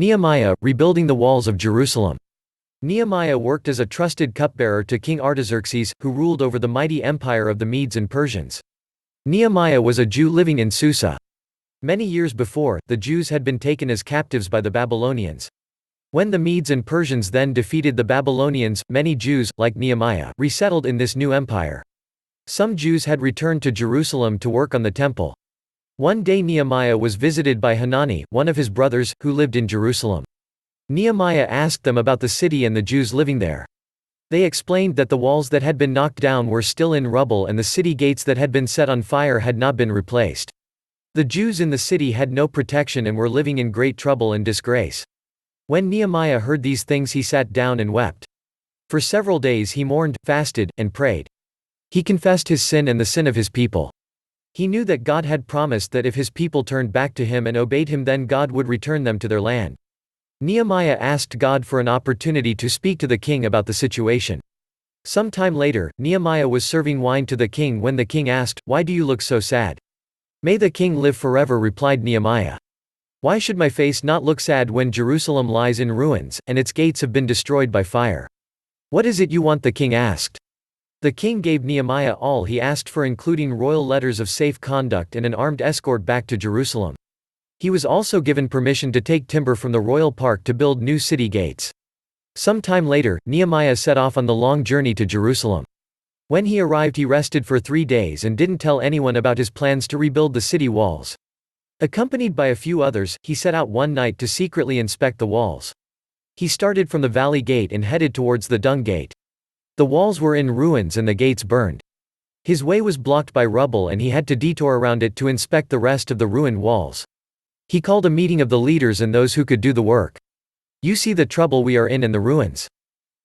Nehemiah, rebuilding the walls of Jerusalem. Nehemiah worked as a trusted cupbearer to King Artaxerxes, who ruled over the mighty empire of the Medes and Persians. Nehemiah was a Jew living in Susa. Many years before, the Jews had been taken as captives by the Babylonians. When the Medes and Persians then defeated the Babylonians, many Jews, like Nehemiah, resettled in this new empire. Some Jews had returned to Jerusalem to work on the temple. One day Nehemiah was visited by Hanani, one of his brothers, who lived in Jerusalem. Nehemiah asked them about the city and the Jews living there. They explained that the walls that had been knocked down were still in rubble and the city gates that had been set on fire had not been replaced. The Jews in the city had no protection and were living in great trouble and disgrace. When Nehemiah heard these things, he sat down and wept. For several days he mourned, fasted, and prayed. He confessed his sin and the sin of his people. He knew that God had promised that if his people turned back to him and obeyed him, then God would return them to their land. Nehemiah asked God for an opportunity to speak to the king about the situation. Some time later, Nehemiah was serving wine to the king when the king asked, "Why do you look so sad?" "May the king live forever," replied Nehemiah. "Why should my face not look sad when Jerusalem lies in ruins, and its gates have been destroyed by fire?" "What is it you want?" the king asked. The king gave Nehemiah all he asked for, including royal letters of safe conduct and an armed escort back to Jerusalem. He was also given permission to take timber from the royal park to build new city gates. Some time later, Nehemiah set off on the long journey to Jerusalem. When he arrived, he rested for 3 days and didn't tell anyone about his plans to rebuild the city walls. Accompanied by a few others, he set out one night to secretly inspect the walls. He started from the valley gate and headed towards the dung gate. The walls were in ruins and the gates burned. His way was blocked by rubble and he had to detour around it to inspect the rest of the ruined walls. He called a meeting of the leaders and those who could do the work. "You see the trouble we are in and the ruins.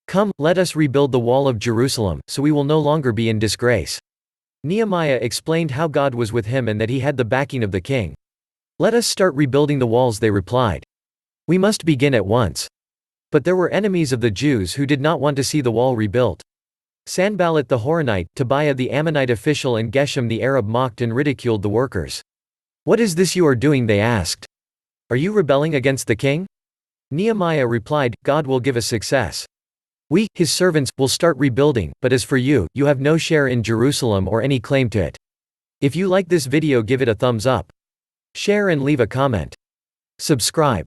Come, let us rebuild the wall of Jerusalem, so we will no longer be in disgrace." Nehemiah explained how God was with him and that he had the backing of the king. "Let us start rebuilding the walls," they replied. "We must begin at once." But there were enemies of the Jews who did not want to see the wall rebuilt. Sanballat the Horonite, Tobiah the Ammonite official and Geshem the Arab mocked and ridiculed the workers. "What is this you are doing?" they asked. "Are you rebelling against the king?" Nehemiah replied, "God will give us success. We, his servants, will start rebuilding, but as for you, you have no share in Jerusalem or any claim to it." If you like this video, give it a thumbs up. Share and leave a comment. Subscribe.